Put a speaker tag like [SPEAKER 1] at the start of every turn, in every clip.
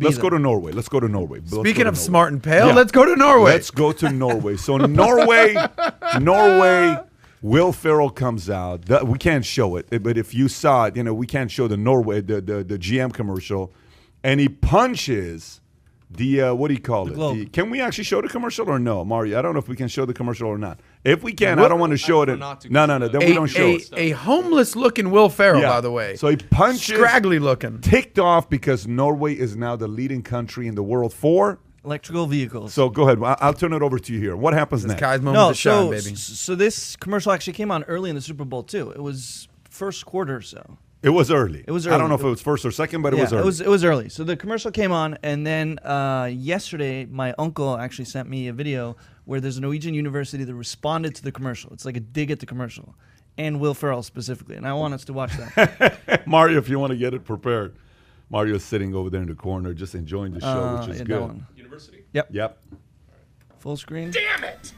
[SPEAKER 1] Let's go to Norway. Let's go to Norway.
[SPEAKER 2] Speaking of smart and pale, let's go to Norway.
[SPEAKER 1] Let's go to Norway. So Norway, Will Ferrell comes out. We can't show it, but if you saw it, we can't show the Norway, the GM commercial, and he punches the what do you call it? Can we actually show the commercial or no, Mario? I don't know if we can show the commercial or not. If we can, I don't want to show it. No. Then we don't show it.
[SPEAKER 2] A homeless-looking Will Ferrell, by the way.
[SPEAKER 1] So he punches.
[SPEAKER 2] Scraggly looking.
[SPEAKER 1] Ticked off because Norway is now the leading country in the world for
[SPEAKER 3] electrical vehicles.
[SPEAKER 1] So go ahead. I'll turn it over to you here. What happens next?
[SPEAKER 2] Kai's moment to shine, baby.
[SPEAKER 3] So this commercial actually came on early in the Super Bowl too. It was first quarter or so.
[SPEAKER 1] It was early.
[SPEAKER 3] It was early.
[SPEAKER 1] I don't know if it was first or second, but it was early.
[SPEAKER 3] It was early. So the commercial came on, and then yesterday, my uncle actually sent me a video where there's a Norwegian university that responded to the commercial. It's like a dig at the commercial, and Will Ferrell specifically. And I want us to watch that.
[SPEAKER 1] Mario, if you want to get it prepared. Mario's sitting over there in the corner just enjoying the show, which is good.
[SPEAKER 3] That one.
[SPEAKER 4] University?
[SPEAKER 1] Yep.
[SPEAKER 3] Full screen.
[SPEAKER 4] Damn it!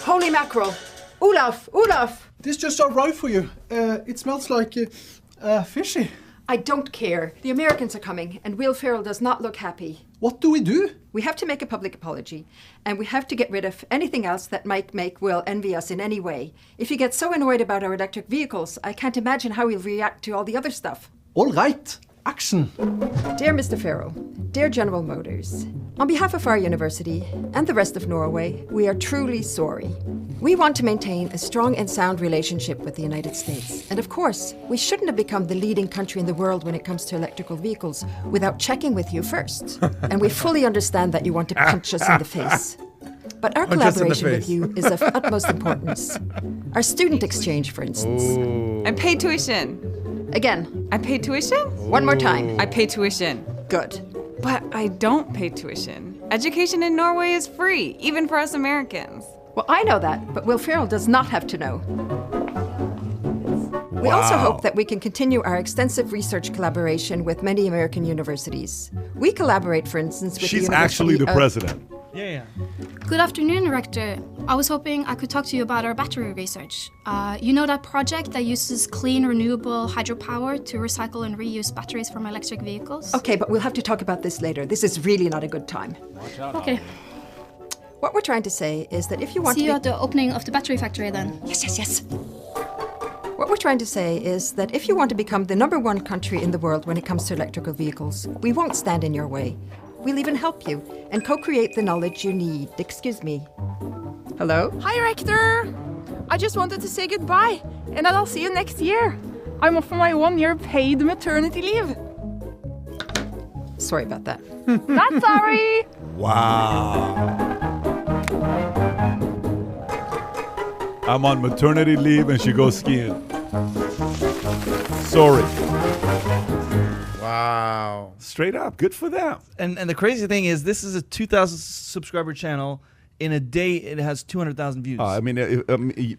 [SPEAKER 5] Holy mackerel. Olaf!
[SPEAKER 6] This just arrived for you. It smells like fishy.
[SPEAKER 5] I don't care. The Americans are coming, and Will Ferrell does not look happy.
[SPEAKER 6] What do we do?
[SPEAKER 5] We have to make a public apology, and we have to get rid of anything else that might make Will envy us in any way. If he gets so annoyed about our electric vehicles, I can't imagine how he'll react to all the other stuff.
[SPEAKER 6] All right. Action.
[SPEAKER 5] Dear Mr. Farrell, dear General Motors, on behalf of our university and the rest of Norway, we are truly sorry. We want to maintain a strong and sound relationship with the United States. And of course, we shouldn't have become the leading country in the world when it comes to electrical vehicles without checking with you first. And we fully understand that you want to punch us in the face. But our collaboration with you is of utmost importance. Our student exchange, for instance.
[SPEAKER 7] Ooh. I paid tuition.
[SPEAKER 5] Again.
[SPEAKER 7] I paid tuition?
[SPEAKER 5] One more time.
[SPEAKER 7] I pay tuition.
[SPEAKER 5] Good.
[SPEAKER 7] But I don't pay tuition. Education in Norway is free, even for us Americans.
[SPEAKER 5] Well, I know that, but Will Ferrell does not have to know. We also hope that we can continue our extensive research collaboration with many American universities. We collaborate, for instance, with the University
[SPEAKER 1] actually the president.
[SPEAKER 3] Yeah.
[SPEAKER 8] Good afternoon, Rector. I was hoping I could talk to you about our battery research. You know that project that uses clean, renewable hydropower to recycle and reuse batteries from electric vehicles?
[SPEAKER 5] Okay, but we'll have to talk about this later. This is really not a good time.
[SPEAKER 4] Watch out.
[SPEAKER 8] Okay.
[SPEAKER 5] What we're trying to say is that if you want
[SPEAKER 8] See
[SPEAKER 5] to
[SPEAKER 8] you at the opening of the battery factory then.
[SPEAKER 5] Yes. What we're trying to say is that if you want to become the #1 country in the world when it comes to electrical vehicles, we won't stand in your way. We'll even help you and co-create the knowledge you need. Excuse me. Hello?
[SPEAKER 9] Hi, Rector. I just wanted to say goodbye, and that I'll see you next year. I'm off for my 1-year paid maternity leave.
[SPEAKER 5] Sorry about that.
[SPEAKER 9] Not sorry.
[SPEAKER 1] Wow. I'm on maternity leave and she goes skiing. Sorry.
[SPEAKER 2] Wow.
[SPEAKER 1] Straight up. Good for them.
[SPEAKER 3] And the crazy thing is, this is a 2,000 subscriber channel. In a day, it has 200,000 views.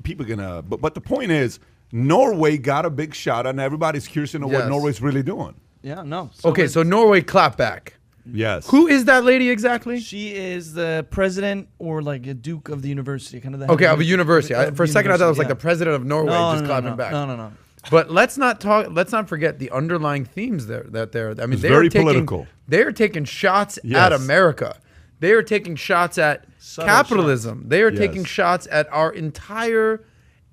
[SPEAKER 1] People gonna. But the point is, Norway got a big shot, and everybody's curious to know what Norway's really doing.
[SPEAKER 3] Yeah, no.
[SPEAKER 2] So Norway clap back.
[SPEAKER 1] Yes.
[SPEAKER 2] Who is that lady exactly?
[SPEAKER 3] She is the president or like a duke of the university, kind of the
[SPEAKER 2] of a university. For a second, I thought it was like the president of Norway clapping back.
[SPEAKER 3] No.
[SPEAKER 2] But let's not forget the underlying themes there. I mean,
[SPEAKER 1] they're very political.
[SPEAKER 2] They are taking shots at America. They are taking shots at capitalism. They are taking shots at our entire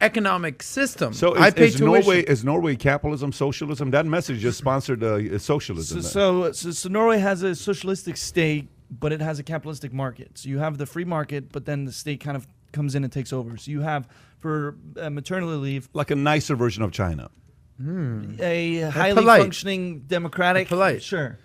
[SPEAKER 2] economic system.
[SPEAKER 1] So is Norway capitalism, socialism? That message just sponsored socialism.
[SPEAKER 3] So Norway has a socialistic state, but it has a capitalistic market. So you have the free market, but then the state kind of comes in and takes over. So you have, for maternity leave,
[SPEAKER 1] like a nicer version of China.
[SPEAKER 3] A highly functioning democratic.
[SPEAKER 2] Sure.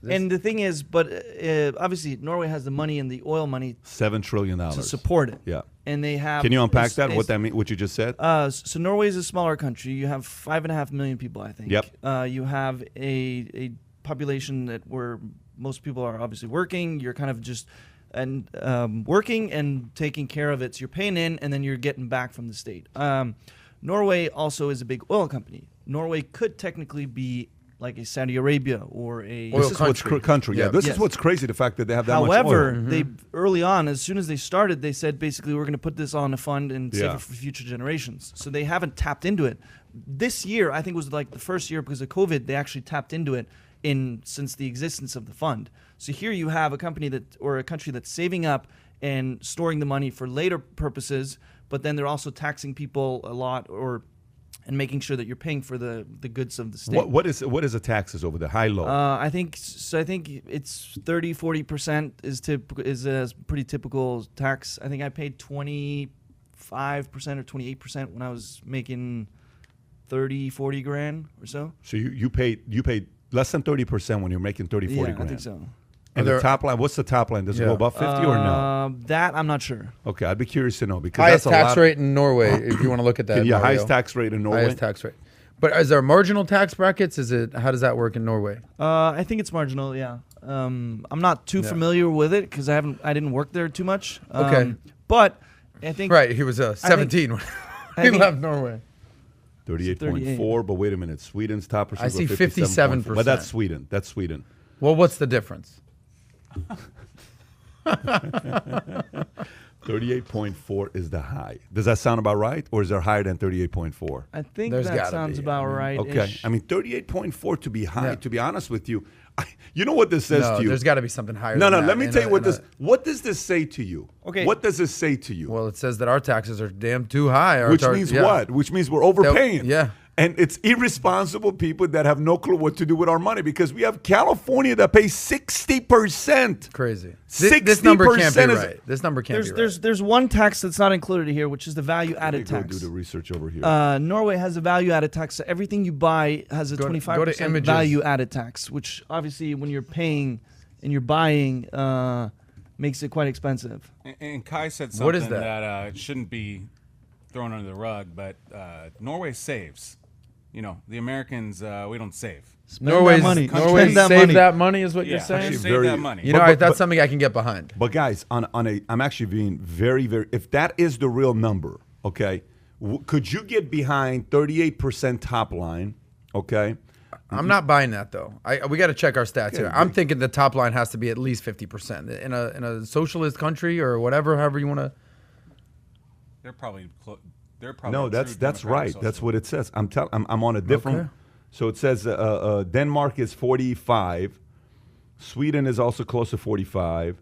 [SPEAKER 3] And the thing is, obviously Norway has the money and the oil money,
[SPEAKER 1] $7 trillion
[SPEAKER 3] to support it.
[SPEAKER 1] Yeah.
[SPEAKER 3] And they have.
[SPEAKER 1] Can you unpack that? What that mean? What you just said?
[SPEAKER 3] So Norway is a smaller country. You have 5.5 million people, I think.
[SPEAKER 1] Yep.
[SPEAKER 3] You have a population where most people are obviously working. You're kind of just working and taking care of it. So you're paying in, and then you're getting back from the state. Norway also is a big oil company. Norway could technically be like a Saudi Arabia or a
[SPEAKER 1] oil country. Yeah, this is what's crazy, the fact that they have that much oil.
[SPEAKER 3] However, they early on, as soon as they started, they said basically we're going to put this on a fund and save it for future generations. So they haven't tapped into it. This year, I think, was like the first year because of COVID, they actually tapped into it. since the existence of the fund. So here you have a company or a country that's saving up and storing the money for later purposes, but then they're also taxing people a lot and making sure that you're paying for the goods of the state.
[SPEAKER 1] What is the taxes over the high low?
[SPEAKER 3] I think it's 30-40% is a pretty typical tax. I think I paid 25% or 28% when I was making 30-40 grand or so.
[SPEAKER 1] So you paid less than 30% when you're making 30-40 grand.
[SPEAKER 3] I think so.
[SPEAKER 1] And the top line, what's the top line? Does it go above 50 or no?
[SPEAKER 3] That I'm not sure.
[SPEAKER 1] Okay, I'd be curious to know because
[SPEAKER 2] highest
[SPEAKER 1] that's a
[SPEAKER 2] tax
[SPEAKER 1] lot.
[SPEAKER 2] rate in Norway, if you want to look at that.
[SPEAKER 1] Highest tax rate in Norway.
[SPEAKER 2] Highest tax rate. But is there marginal tax brackets? How does that work in Norway?
[SPEAKER 3] I think it's marginal. Yeah. I'm not too familiar with it because I didn't work there too much.
[SPEAKER 2] Okay.
[SPEAKER 3] But I think
[SPEAKER 2] he was 17 when he left Norway.
[SPEAKER 1] 38.4, but wait a minute. Sweden's top percent.
[SPEAKER 2] I see 57%.
[SPEAKER 1] But that's Sweden. That's Sweden.
[SPEAKER 2] Well, what's the difference?
[SPEAKER 1] 38.4 is the high. Does that sound about right? Or is there higher than 38.4?
[SPEAKER 3] I think that sounds about right.
[SPEAKER 1] Okay. I mean, 38.4 to be high, to be honest with you. You know what this says to you?
[SPEAKER 2] There's got to be something higher
[SPEAKER 1] No,
[SPEAKER 2] than that.
[SPEAKER 1] let me tell you what does this say to you?
[SPEAKER 3] Okay.
[SPEAKER 1] What does this say to you?
[SPEAKER 2] Well, it says that our taxes are damn too high.
[SPEAKER 1] Which means what? Which means we're overpaying.
[SPEAKER 2] Yeah.
[SPEAKER 1] And it's irresponsible people that have no clue what to do with our money because we have California that pays 60%.
[SPEAKER 2] Crazy.
[SPEAKER 1] 60%
[SPEAKER 2] this number can't be right. This number can't be right.
[SPEAKER 3] There's one tax that's not included here, which is the value-added tax.
[SPEAKER 1] Go do the research over here.
[SPEAKER 3] Norway has a value-added tax. So everything you buy has a 25% value-added tax, which obviously when you're paying and you're buying makes it quite expensive.
[SPEAKER 4] And Kai said something that it shouldn't be thrown under the rug, but Norway saves. You know, the Americans, we don't save.
[SPEAKER 2] Norway save that money is what you're saying?
[SPEAKER 4] Save that money.
[SPEAKER 2] You know, that's something I can get behind.
[SPEAKER 1] But guys, I'm actually being very, very, if that is the real number, okay, could you get behind 38% top line, okay?
[SPEAKER 2] I'm not buying that though. We got to check our stats here. I'm thinking the top line has to be at least 50% in a socialist country or whatever, however you want to.
[SPEAKER 4] They're probably
[SPEAKER 1] no. That's right. That's what it says. I'm on a different. Okay. So it says Denmark is 45, Sweden is also close to 45.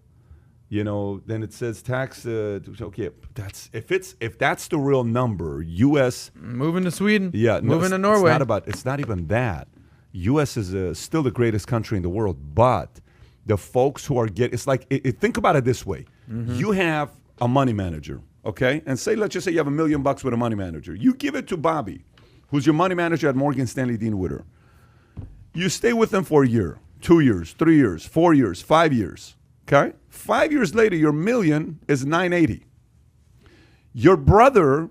[SPEAKER 1] You know, then it says tax. Okay, if that's the real number, U.S.
[SPEAKER 2] moving to Sweden.
[SPEAKER 1] Yeah,
[SPEAKER 2] moving to Norway.
[SPEAKER 1] It's not even that. U.S. is still the greatest country in the world, but the folks who are it's like think about it this way: you have a money manager. Okay, and let's just say you have $1 million with a money manager. You give it to Bobby, who's your money manager at Morgan Stanley Dean Witter. You stay with them for a year, 2 years, 3 years, 4 years, 5 years. Okay, 5 years later, your $1 million is $980. Your brother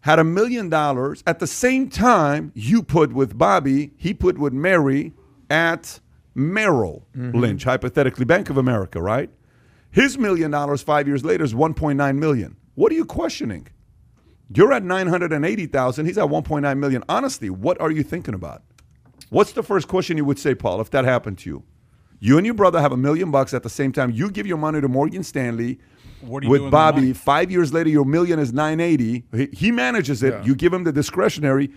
[SPEAKER 1] had $1 million at the same time you put with Bobby. He put with Mary at Merrill Lynch, hypothetically Bank of America, right? His $1 million 5 years later is $1.9 million. What are you questioning? You're at $980,000. He's at $1.9 million. Honestly, what are you thinking about? What's the first question you would say, Paul, if that happened to you? You and your brother have $1 million at the same time. You give your money to Morgan Stanley with Bobby. 5 years later, your $1 million is $980. He manages it. Yeah. You give him the discretionary.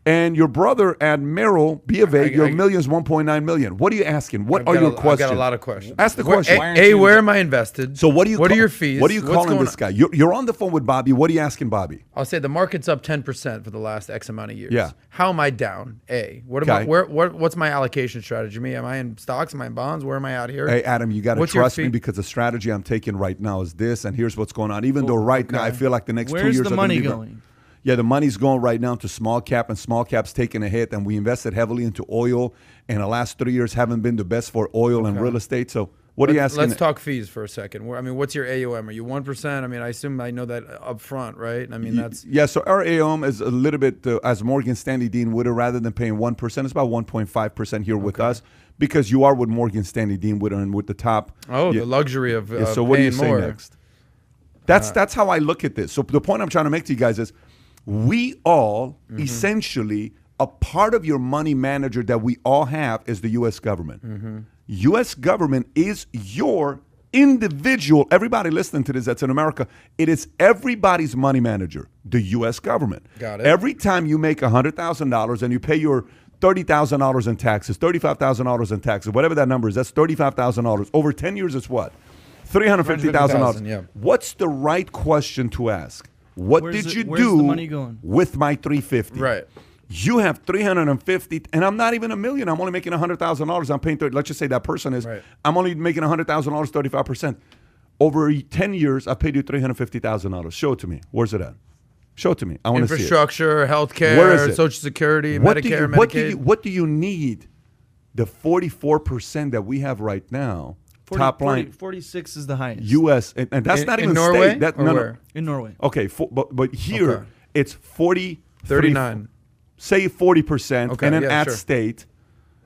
[SPEAKER 1] And your brother at Merrill, B of A, your $1 million is $1.9 million. What are you asking? What are your questions?
[SPEAKER 2] I've got a lot of questions.
[SPEAKER 1] Ask the question.
[SPEAKER 2] Where am I invested?
[SPEAKER 1] So what are your fees? What are you calling this guy? You're on the phone with Bobby. What are you asking Bobby?
[SPEAKER 2] I'll say the market's up 10% for the last X amount of years.
[SPEAKER 1] Yeah.
[SPEAKER 2] How am I down? What's my allocation strategy? Am I in stocks? Am I in bonds? Where am I out here?
[SPEAKER 1] Hey, Adam, you got to trust me because the strategy I'm taking right now is this, and here's what's going on. Even though now I feel like the next 2 years
[SPEAKER 3] Where's the money going?
[SPEAKER 1] Yeah, the money's going right now to small cap, and small cap's taking a hit, and we invested heavily into oil, and the last 3 years haven't been the best for oil and real estate. So what are you asking?
[SPEAKER 2] Let's talk fees for a second. What's your AUM? Are you 1%? I assume I know that up front, right? That's...
[SPEAKER 1] Yeah, so our AUM is a little bit, as Morgan Stanley Dean Witter, rather than paying 1%, it's about 1.5% here with us, because you are with Morgan Stanley Dean Witter and with the top.
[SPEAKER 2] Oh, the luxury of
[SPEAKER 1] so what do you say next? That's how I look at this. So the point I'm trying to make to you guys is, we all essentially, a part of your money manager that we all have is the U.S. government. U.S. government is your individual, everybody listening to this that's in America, it is everybody's money manager, the U.S. government.
[SPEAKER 2] Got it.
[SPEAKER 1] Every time you make $100,000 and you pay your $30,000 in taxes, $35,000 in taxes, whatever that number is, that's $35,000. Over 10 years, it's what? $350,000.
[SPEAKER 2] Yeah.
[SPEAKER 1] What's the right question to ask? What
[SPEAKER 3] Where's
[SPEAKER 1] did you
[SPEAKER 3] where's
[SPEAKER 1] do
[SPEAKER 3] the money going?
[SPEAKER 1] with my 350?
[SPEAKER 2] Right.
[SPEAKER 1] You have 350, and I'm not even $1 million. I'm only making $100,000. I'm paying 30. Let's just say that person is.
[SPEAKER 2] Right.
[SPEAKER 1] I'm only making $100,000, 35%. Over 10 years, I paid you $350,000. Show it to me. Where's it at? Show it to me. I want to see it.
[SPEAKER 2] Infrastructure, healthcare,
[SPEAKER 1] Where is it?
[SPEAKER 2] Social Security,
[SPEAKER 1] What
[SPEAKER 2] Medicare,
[SPEAKER 1] do you,
[SPEAKER 2] Medicaid.
[SPEAKER 1] what do you need? The 44% that we have right now,
[SPEAKER 3] 40,
[SPEAKER 1] top line,
[SPEAKER 3] 46 is the highest.
[SPEAKER 1] U.S. And that's not even
[SPEAKER 2] Norway?
[SPEAKER 1] state. That,
[SPEAKER 2] Or
[SPEAKER 1] no,
[SPEAKER 2] where?
[SPEAKER 1] no.
[SPEAKER 3] In Norway.
[SPEAKER 1] Okay, but here
[SPEAKER 2] Okay.
[SPEAKER 1] it's 40,
[SPEAKER 2] 39.
[SPEAKER 1] Say 40%,
[SPEAKER 2] Okay,
[SPEAKER 1] and then
[SPEAKER 2] yeah,
[SPEAKER 1] at
[SPEAKER 2] sure.
[SPEAKER 1] state,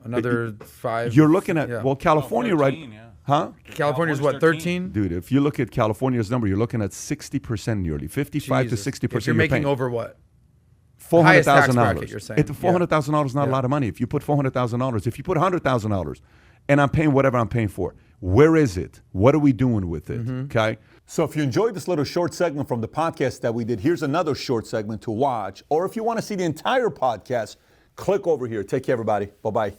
[SPEAKER 2] Another 5.
[SPEAKER 1] you're looking at,
[SPEAKER 2] yeah.
[SPEAKER 1] well, California,
[SPEAKER 4] 14,
[SPEAKER 1] right?
[SPEAKER 4] yeah.
[SPEAKER 1] Huh?
[SPEAKER 2] California's what, 13?
[SPEAKER 1] Dude, if you look at California's number, you're looking at 60% nearly, 55
[SPEAKER 2] Jesus.
[SPEAKER 1] to 60%.
[SPEAKER 2] If you're making over what?
[SPEAKER 1] $400,000.
[SPEAKER 2] highest tax bracket, you're saying.
[SPEAKER 1] $400,000 is not a lot of money. If you put $400,000, if you put $100,000, and I'm paying whatever I'm paying for, where is it? What are we doing with it? Okay. So if you enjoyed this little short segment from the podcast that we did, here's another short segment to watch. Or if you want to see the entire podcast, click over here. Take care, everybody. Bye-bye.